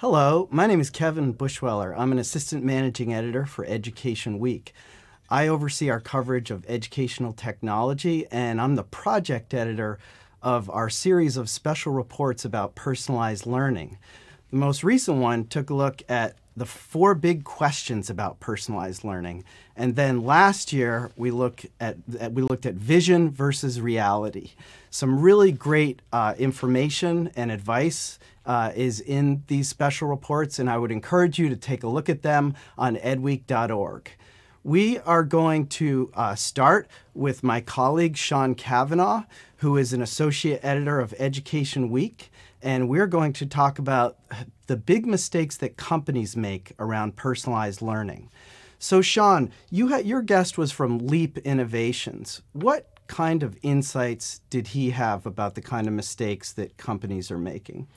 Hello, my name is Kevin Bushweller. I'm an assistant managing editor for Education Week. I oversee our coverage of educational technology, and I'm the project editor of our series of special reports about personalized learning. The most recent one took a look at the 4 big questions about personalized learning. And then last year, we looked at vision versus reality. Some really great information and advice is in these special reports, and I would encourage you to take a look at them on edweek.org. We are going to start with my colleague, Sean Cavanaugh, who is an associate editor of Education Week, and we're going to talk about the big mistakes that companies make around personalized learning. So, Sean, your guest was from Leap Innovations. What kind of insights did he have about the kind of mistakes that companies are making?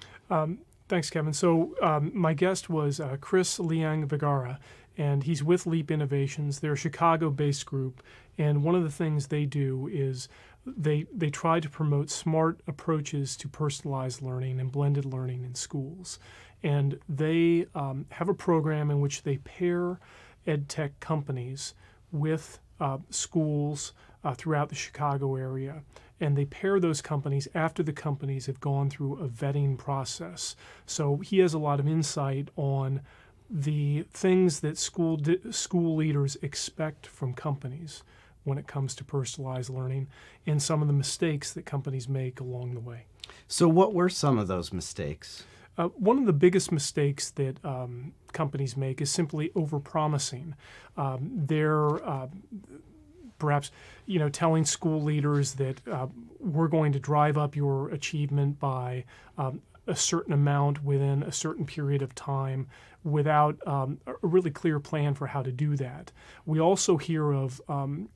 Thanks, Kevin. So my guest was Chris Liang Vergara, and he's with Leap Innovations. They're a Chicago-based group, and one of the things they do is they try to promote smart approaches to personalized learning and blended learning in schools. And they have a program in which they pair ed tech companies with schools throughout the Chicago area. And they pair those companies after the companies have gone through a vetting process. So he has a lot of insight on the things that school leaders expect from companies when it comes to personalized learning and some of the mistakes that companies make along the way. So what were some of those mistakes? One of the biggest mistakes that companies make is simply overpromising. They're perhaps, telling school leaders that we're going to drive up your achievement by a certain amount within a certain period of time without a really clear plan for how to do that. We also hear of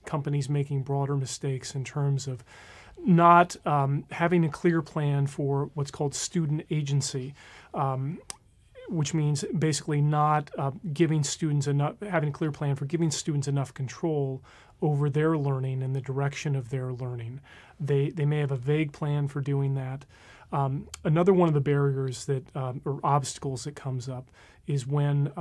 companies making broader mistakes in terms of not having a clear plan for what's called student agency, which means basically not having a clear plan for giving students enough control over their learning and the direction of their learning. They may have a vague plan for doing that. Another one of the barriers or obstacles that comes up is when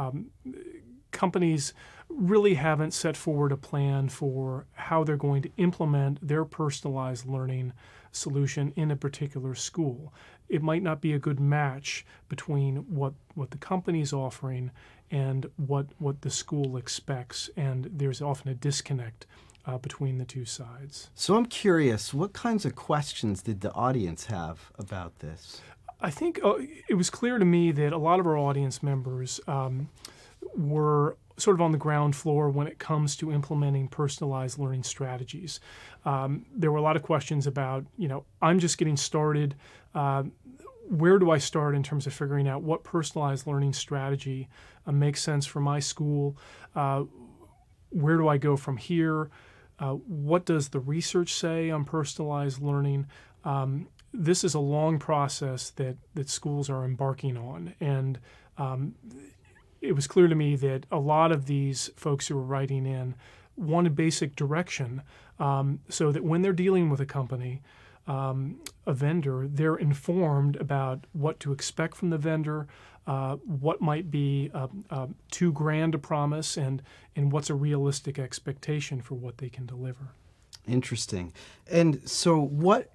companies really haven't set forward a plan for how they're going to implement their personalized learning solution in a particular school. It might not be a good match between what the company's offering and what the school expects, and there's often a disconnect between the two sides. So I'm curious, what kinds of questions did the audience have about this? I think it was clear to me that a lot of our audience members were sort of on the ground floor when it comes to implementing personalized learning strategies. There were a lot of questions about, I'm just getting started. Where do I start in terms of figuring out what personalized learning strategy makes sense for my school? Where do I go from here? What does the research say on personalized learning? This is a long process that schools are embarking on. And it was clear to me that a lot of these folks who were writing in wanted basic direction so that when they're dealing with a company, a vendor, they're informed about what to expect from the vendor, what might be too grand a promise, and what's a realistic expectation for what they can deliver. Interesting. And so what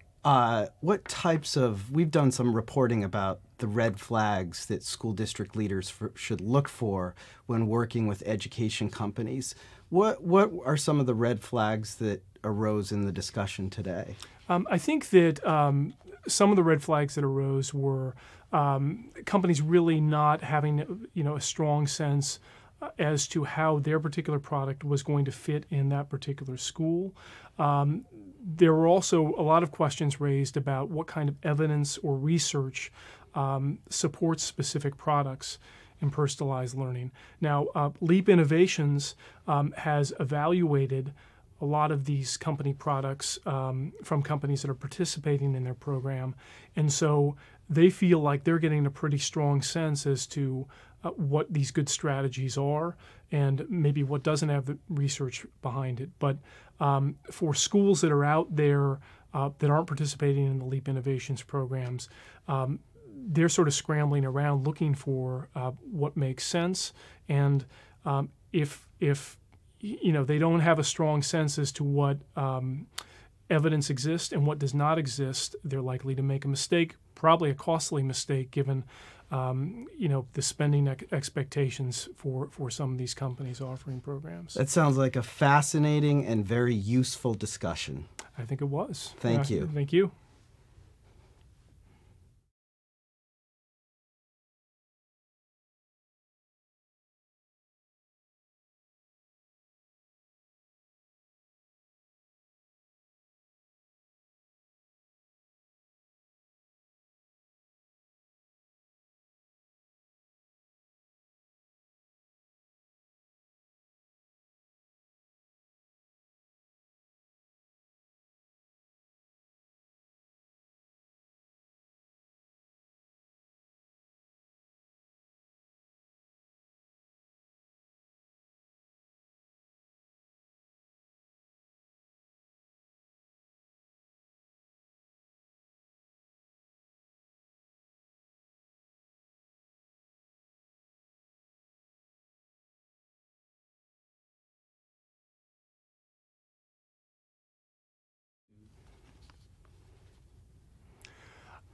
types of, we've done some reporting about the red flags that school district leaders should look for when working with education companies. What are some of the red flags that arose in the discussion today? I think that some of the red flags that arose were companies really not having a strong sense as to how their particular product was going to fit in that particular school. There were also a lot of questions raised about what kind of evidence or research supports specific products in personalized learning. Now, Leap Innovations has evaluated a lot of these company products from companies that are participating in their program, and so they feel like they're getting a pretty strong sense as to what these good strategies are and maybe what doesn't have the research behind it. But for schools that are out there that aren't participating in the Leap Innovations programs, they're sort of scrambling around looking for what makes sense, and if they don't have a strong sense as to what evidence exists and what does not exist, they're likely to make a mistake, probably a costly mistake, given the spending expectations for some of these companies offering programs. That sounds like a fascinating and very useful discussion. I think it was. Thank you. Thank you.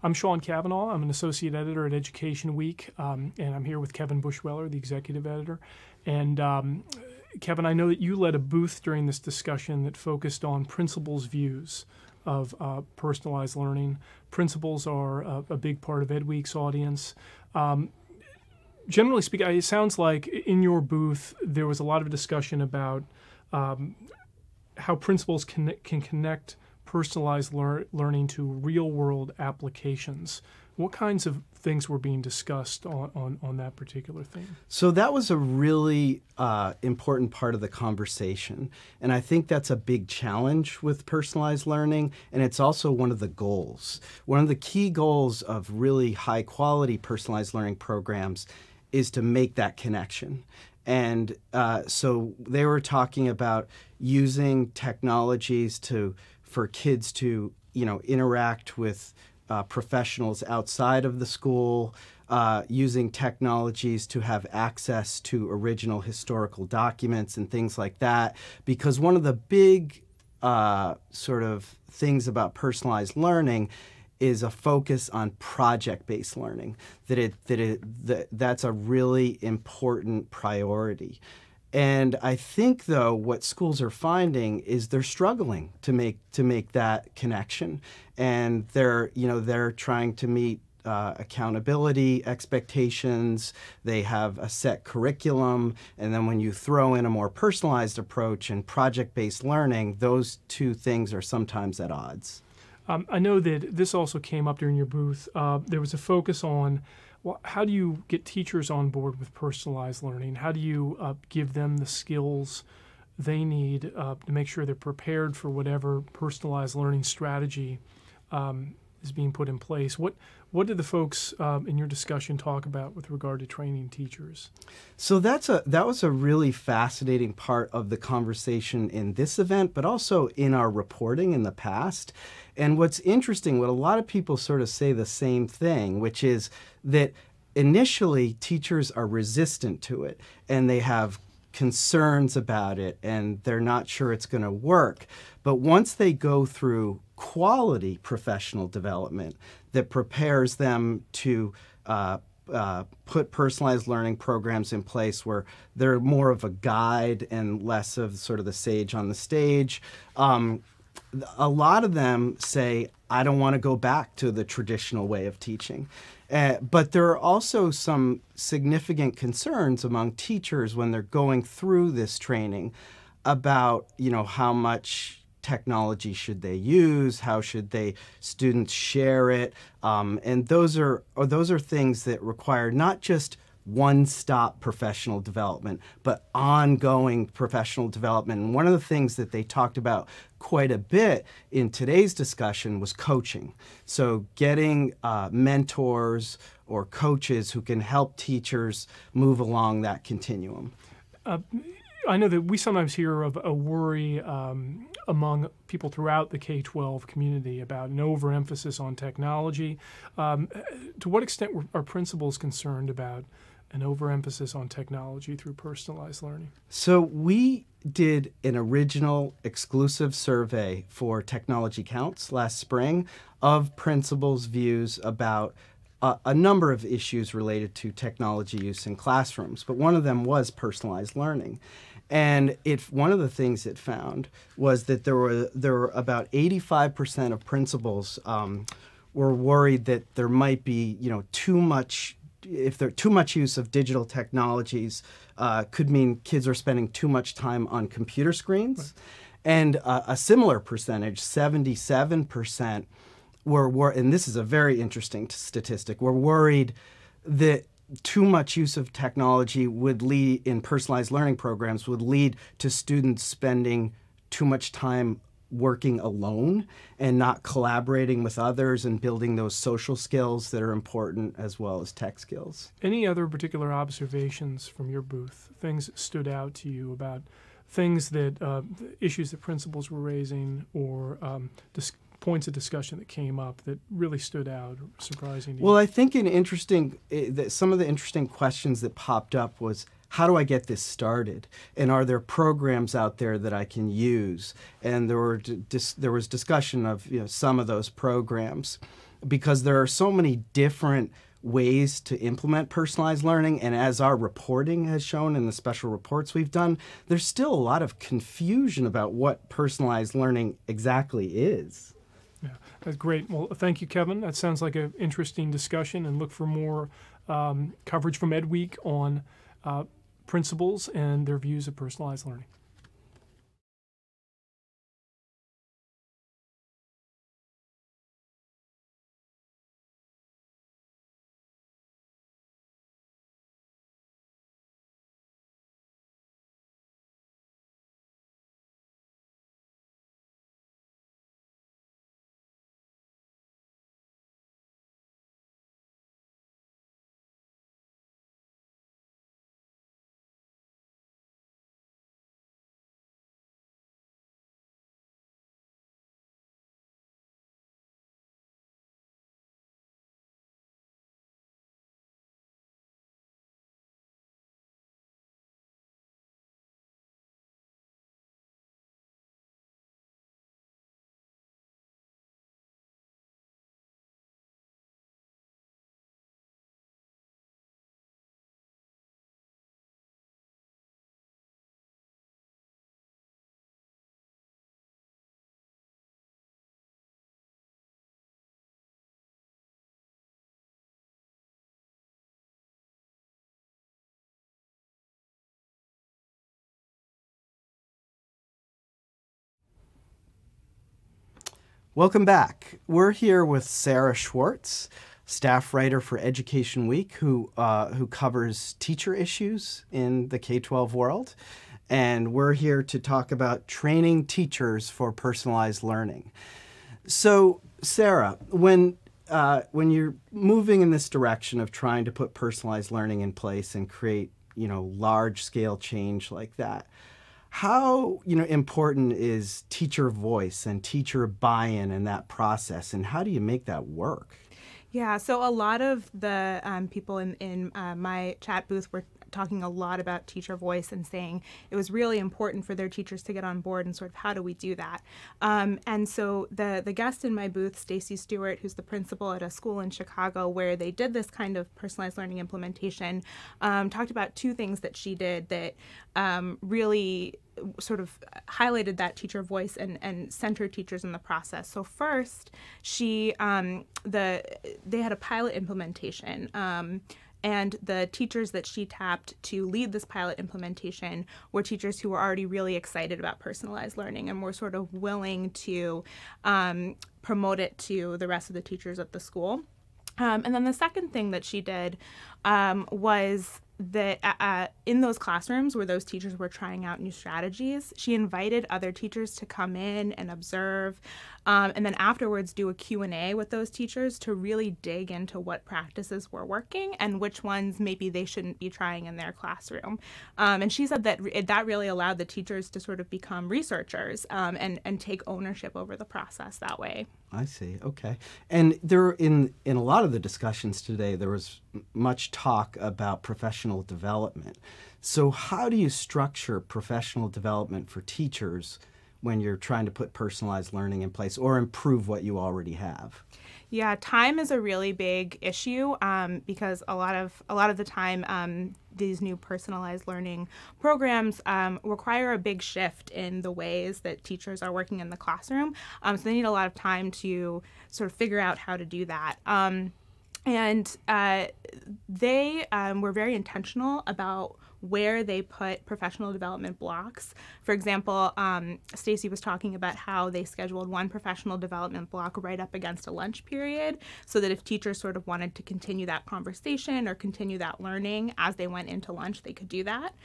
I'm Sean Cavanaugh. I'm an associate editor at Education Week, and I'm here with Kevin Bushweller, the executive editor. And Kevin, I know that you led a booth during this discussion that focused on principals' views of personalized learning. Principals are a big part of EdWeek's audience. Generally speaking, it sounds like in your booth there was a lot of discussion about how principals can connect personalized learning to real-world applications. What kinds of things were being discussed on that particular theme? So that was a really important part of the conversation. And I think that's a big challenge with personalized learning. And it's also one of the goals. One of the key goals of really high-quality personalized learning programs is to make that connection. And so they were talking about using technologies for kids to, interact with professionals outside of the school, using technologies to have access to original historical documents and things like that. Because one of the big sort of things about personalized learning is a focus on project-based learning. That's a really important priority. And I think, though, what schools are finding is they're struggling to make that connection, and they're trying to meet accountability expectations. They have a set curriculum, and then when you throw in a more personalized approach and project-based learning, those two things are sometimes at odds. I know that this also came up during your booth. There was a focus on how do you get teachers on board with personalized learning? How do you give them the skills they need to make sure they're prepared for whatever personalized learning strategy is being put in place? What did the folks in your discussion talk about with regard to training teachers? So that was a really fascinating part of the conversation in this event, but also in our reporting in the past. And what's interesting, what a lot of people sort of say the same thing, which is that initially teachers are resistant to it and they have concerns about it and they're not sure it's going to work. But once they go through quality professional development that prepares them to put personalized learning programs in place where they're more of a guide and less of sort of the sage on the stage, a lot of them say, I don't want to go back to the traditional way of teaching. But there are also some significant concerns among teachers when they're going through this training about, how much technology should they use, how should students share it, and those are things that require not just one-stop professional development, but ongoing professional development. And one of the things that they talked about quite a bit in today's discussion was coaching. So getting mentors or coaches who can help teachers move along that continuum. I know that we sometimes hear of a worry among people throughout the K-12 community about an overemphasis on technology. To what extent are principals concerned about an overemphasis on technology through personalized learning? So we did an original exclusive survey for Technology Counts last spring of principals' views about a number of issues related to technology use in classrooms, but one of them was personalized learning. And one of the things it found was that there were about 85% of principals were worried that there might be too much use of digital technologies could mean kids are spending too much time on computer screens. Right. And a similar percentage, 77%, and this is a very interesting statistic, were worried that too much use of technology would lead, in personalized learning programs, would lead to students spending too much time working alone and not collaborating with others and building those social skills that are important as well as tech skills. Any other particular observations from your booth, things that stood out to you about things that, issues that principals were raising or points of discussion that came up that really stood out or surprising to you? Well, I think some of the interesting questions that popped up was, how do I get this started? And are there programs out there that I can use? And there was discussion of some of those programs, because there are so many different ways to implement personalized learning. And as our reporting has shown in the special reports we've done, there's still a lot of confusion about what personalized learning exactly is. Yeah, that's great. Well, thank you, Kevin. That sounds like an interesting discussion, and look for more coverage from Ed Week on principals and their views of personalized learning. Welcome back. We're here with Sarah Schwartz, staff writer for Education Week, who covers teacher issues in the K-12 world. And we're here to talk about training teachers for personalized learning. So, Sarah, when you're moving in this direction of trying to put personalized learning in place and create, large-scale change like that, how important is teacher voice and teacher buy-in in that process, and how do you make that work? Yeah, so a lot of the people in my chat booth were talking a lot about teacher voice and saying it was really important for their teachers to get on board and sort of how do we do that. And so the guest in my booth, Stacy Stewart, who's the principal at a school in Chicago where they did this kind of personalized learning implementation, talked about two things that she did that really sort of highlighted that teacher voice and centered teachers in the process. So first, they had a pilot implementation. And the teachers that she tapped to lead this pilot implementation were teachers who were already really excited about personalized learning and were sort of willing to promote it to the rest of the teachers at the school. And then the second thing that she did was that in those classrooms where those teachers were trying out new strategies, she invited other teachers to come in and observe, and then afterwards do a Q&A with those teachers to really dig into what practices were working and which ones maybe they shouldn't be trying in their classroom. And she said that that really allowed the teachers to sort of become researchers and take ownership over the process that way. I see. Okay. And there, in a lot of the discussions today, there was much talk about professional development. So how do you structure professional development for teachers when you're trying to put personalized learning in place or improve what you already have? Yeah, time is a really big issue because a lot of the time these new personalized learning programs require a big shift in the ways that teachers are working in the classroom. So they need a lot of time to sort of figure out how to do that. And they were very intentional about where they put professional development blocks. For example, Stacy was talking about how they scheduled one professional development block right up against a lunch period so that if teachers sort of wanted to continue that conversation or continue that learning as they went into lunch, they could do that.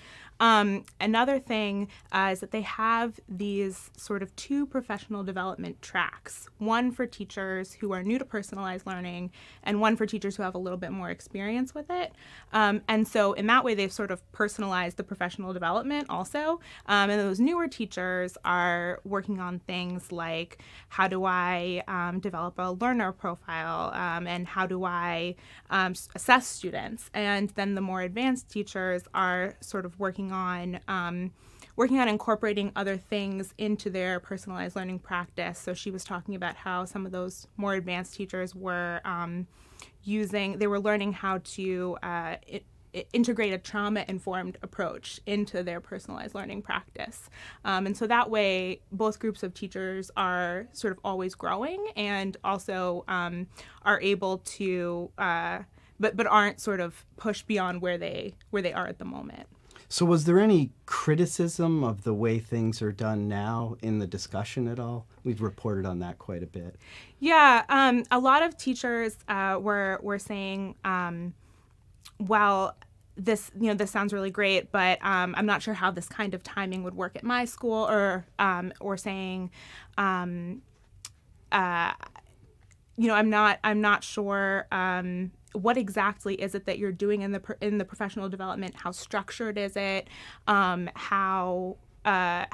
Another thing is that they have these sort of two professional development tracks, one for teachers who are new to personalized learning and one for teachers who have a little bit more experience with it. And so in that way, they've sort of personalized the professional development also. And those newer teachers are working on things like how do I develop a learner profile and how do I assess students. And then the more advanced teachers are sort of working on incorporating other things into their personalized learning practice. So she was talking about how some of those more advanced teachers were learning how to integrate a trauma-informed approach into their personalized learning practice. And so that way, both groups of teachers are sort of always growing and also are able to, but aren't sort of pushed beyond where they are at the moment. So was there any criticism of the way things are done now in the discussion at all? We've reported on that quite a bit. Yeah, a lot of teachers were saying, well, this sounds really great, but I'm not sure how this kind of timing would work at my school, or saying, I'm not sure. What exactly is it that you're doing in the professional development? How structured is it? What are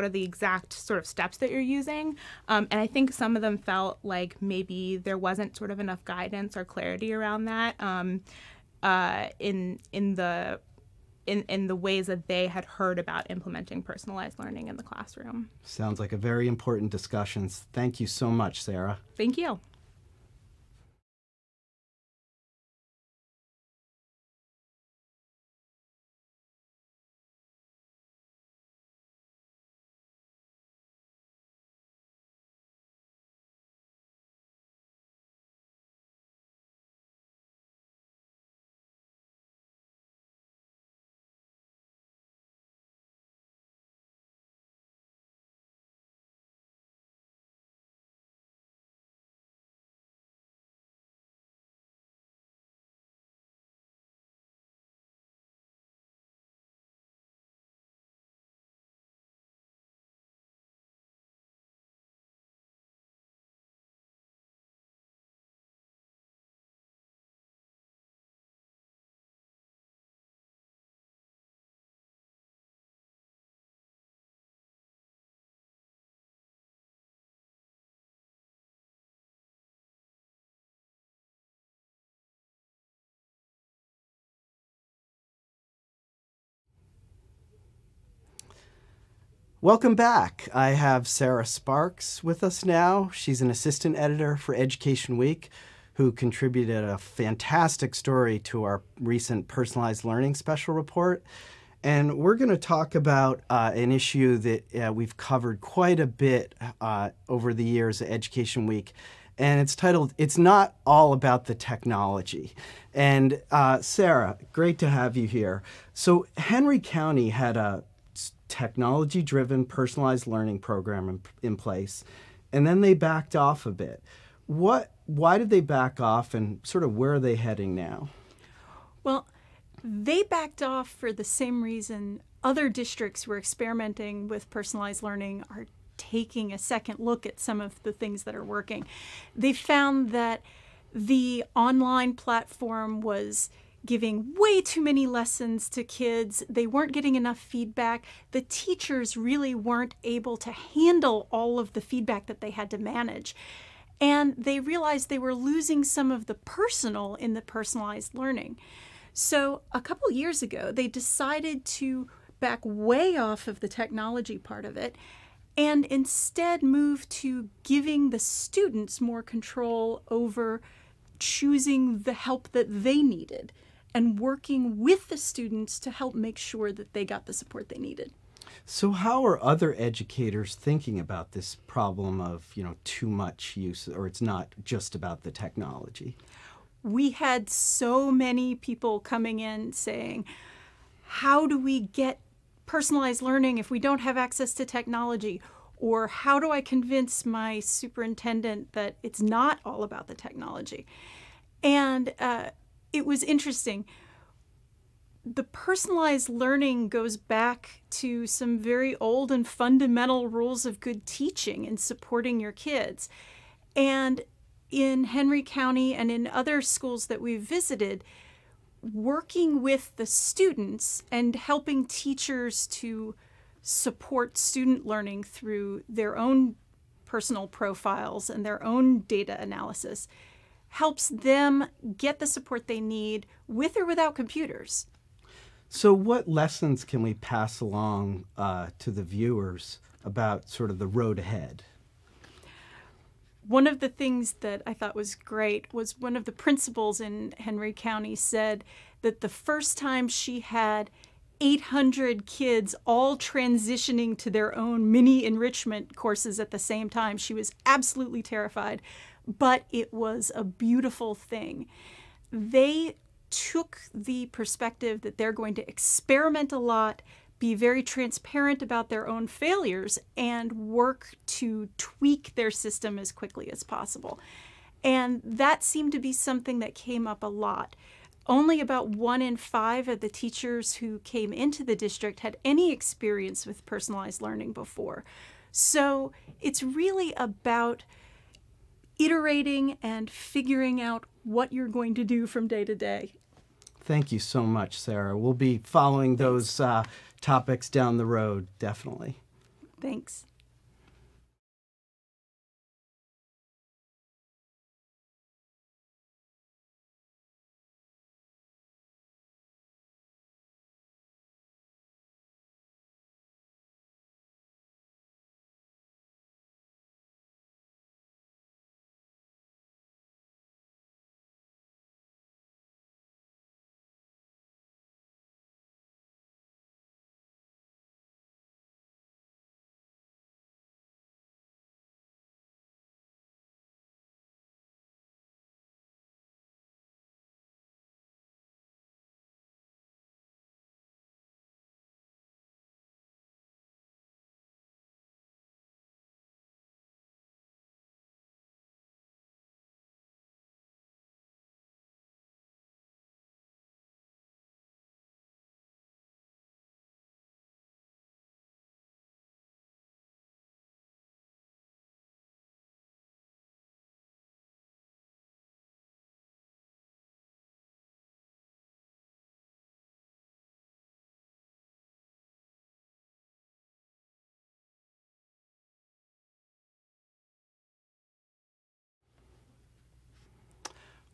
the exact sort of steps that you're using? And I think some of them felt like maybe there wasn't sort of enough guidance or clarity around that in the ways that they had heard about implementing personalized learning in the classroom. Sounds like a very important discussion. Thank you so much, Sarah. Thank you. Welcome back. I have Sarah Sparks with us now. She's an assistant editor for Education Week who contributed a fantastic story to our recent personalized learning special report. And we're going to talk about an issue that we've covered quite a bit over the years at Education Week. And it's titled, It's Not All About the Technology. And Sarah, great to have you here. So Henry County had a technology-driven personalized learning program in place, and then they backed off a bit. Why did they back off, and sort of where are they heading now? Well, They backed off for the same reason other districts who are experimenting with personalized learning are taking a second look at some of the things that are working. They found that the online platform was giving way too many lessons to kids. They weren't getting enough feedback. The teachers really weren't able to handle all of the feedback that they had to manage. And they realized they were losing some of the personal in the personalized learning. So a couple years ago, they decided to back way off of the technology part of it and instead move to giving the students more control over choosing the help that they needed and working with the students to help make sure that they got the support they needed. So how are other educators thinking about this problem of, too much use, or it's not just about the technology? We had so many people coming in saying, how do we get personalized learning if we don't have access to technology? Or how do I convince my superintendent that it's not all about the technology? And it was interesting. The personalized learning goes back to some very old and fundamental rules of good teaching and supporting your kids. And in Henry County and in other schools that we've visited, working with the students and helping teachers to support student learning through their own personal profiles and their own data analysis helps them get the support they need with or without computers. So what lessons can we pass along to the viewers about sort of the road ahead? One of the things that I thought was great was one of the principals in Henry County said that the first time she had 800 kids all transitioning to their own mini enrichment courses at the same time, she was absolutely terrified, but it was a beautiful thing. They took the perspective that they're going to experiment a lot, be very transparent about their own failures, and work to tweak their system as quickly as possible. And that seemed to be something that came up a lot. Only about 1 in 5 of the teachers who came into the district had any experience with personalized learning before. So it's really about iterating and figuring out what you're going to do from day to day. Thank you so much, Sarah. We'll be following those topics down the road, definitely. Thanks.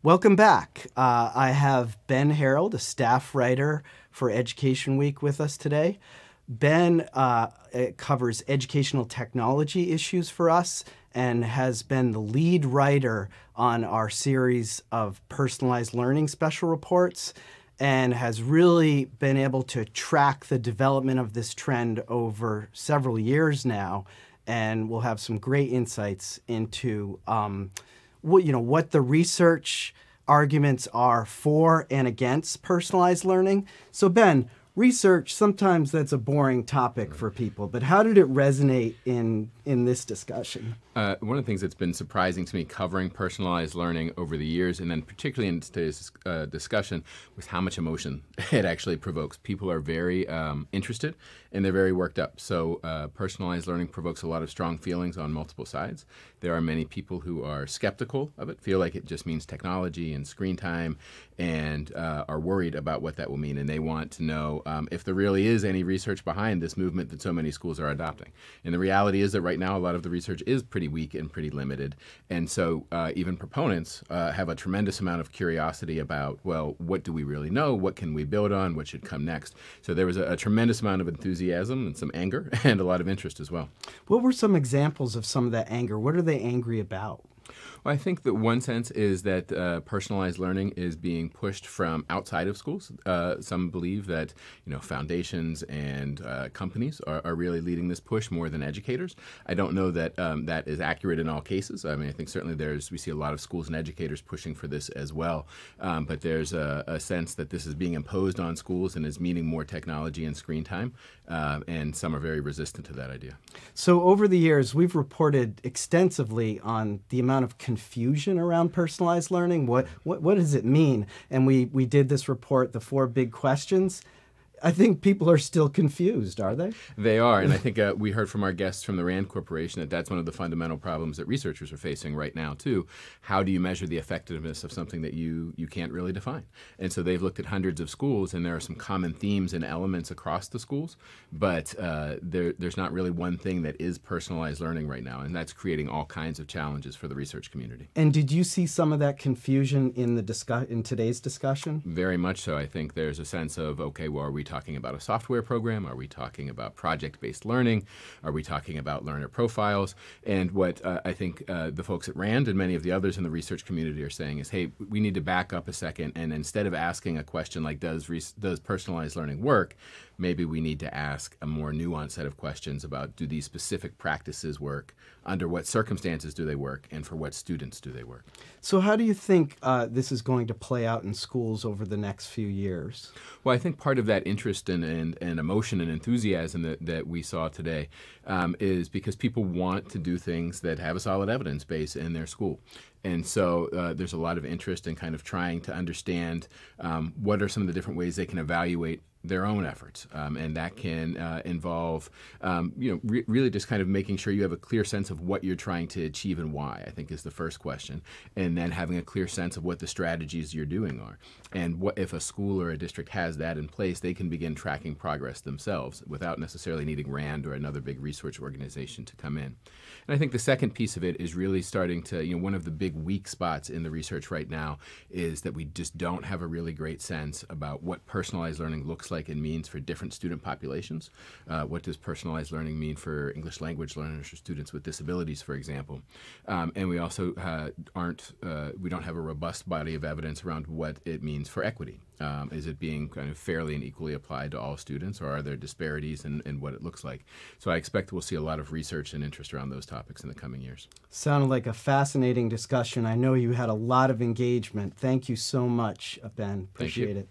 Welcome back. I have Ben Harold, a staff writer for Education Week, with us today. Ben covers educational technology issues for us and has been the lead writer on our series of personalized learning special reports and has really been able to track the development of this trend over several years now, and we'll have some great insights into what the research arguments are for and against personalized learning. So Ben, research, sometimes that's a boring topic for people, but how did it resonate in this discussion? One of the things that's been surprising to me covering personalized learning over the years, and then particularly in today's discussion, was how much emotion it actually provokes. People are very interested and they're very worked up. So personalized learning provokes a lot of strong feelings on multiple sides. There are many people who are skeptical of it, feel like it just means technology and screen time, and are worried about what that will mean. And they want to know if there really is any research behind this movement that so many schools are adopting. And the reality is that right now a lot of the research is pretty weak and pretty limited. And so even proponents have a tremendous amount of curiosity about, well, what do we really know? What can we build on? What should come next? So there was a tremendous amount of enthusiasm and some anger and a lot of interest as well. What were some examples of some of that anger? What are they angry about? Well, I think that one sense is that personalized learning is being pushed from outside of schools. Some believe that foundations and companies are really leading this push more than educators. I don't know that that is accurate in all cases. I mean, I think certainly we see a lot of schools and educators pushing for this as well. But there's a sense that this is being imposed on schools and is meaning more technology and screen time. And some are very resistant to that idea. So over the years, we've reported extensively on the amount of confusion around personalized learning. What does it mean? And we did this report, the 4 big questions. I think people are still confused, are they? They are, and I think we heard from our guests from the RAND Corporation that that's one of the fundamental problems that researchers are facing right now, too. How do you measure the effectiveness of something that you can't really define? And so they've looked at hundreds of schools, and there are some common themes and elements across the schools, but there's not really one thing that is personalized learning right now, and that's creating all kinds of challenges for the research community. And did you see some of that confusion in today's discussion? Very much so. I think there's a sense of, okay, well, are we talking about a software program? Are we talking about project-based learning? Are we talking about learner profiles? And what I think the folks at RAND and many of the others in the research community are saying is, hey, we need to back up a second, and instead of asking a question like, does personalized learning work, maybe we need to ask a more nuanced set of questions about, do these specific practices work? Under what circumstances do they work? And for what students do they work? So how do you think this is going to play out in schools over the next few years? Well, I think part of that interest and emotion and enthusiasm that we saw today is because people want to do things that have a solid evidence base in their school. And so there's a lot of interest in kind of trying to understand what are some of the different ways they can evaluate their own efforts. And that can involve, really just kind of making sure you have a clear sense of what you're trying to achieve and why, I think is the first question. And then having a clear sense of what the strategies you're doing are. And what if a school or a district has that in place, they can begin tracking progress themselves without necessarily needing RAND or another big research organization to come in. And I think the second piece of it is really starting to, one of the big weak spots in the research right now is that we just don't have a really great sense about what personalized learning looks like and means for different student populations. What does personalized learning mean for English language learners or students with disabilities, for example? And we also we don't have a robust body of evidence around what it means for equity. Is it being kind of fairly and equally applied to all students, or are there disparities in what it looks like? So I expect we'll see a lot of research and interest around those topics in the coming years. Sounded like a fascinating discussion. I know you had a lot of engagement. Thank you so much, Ben. Appreciate it.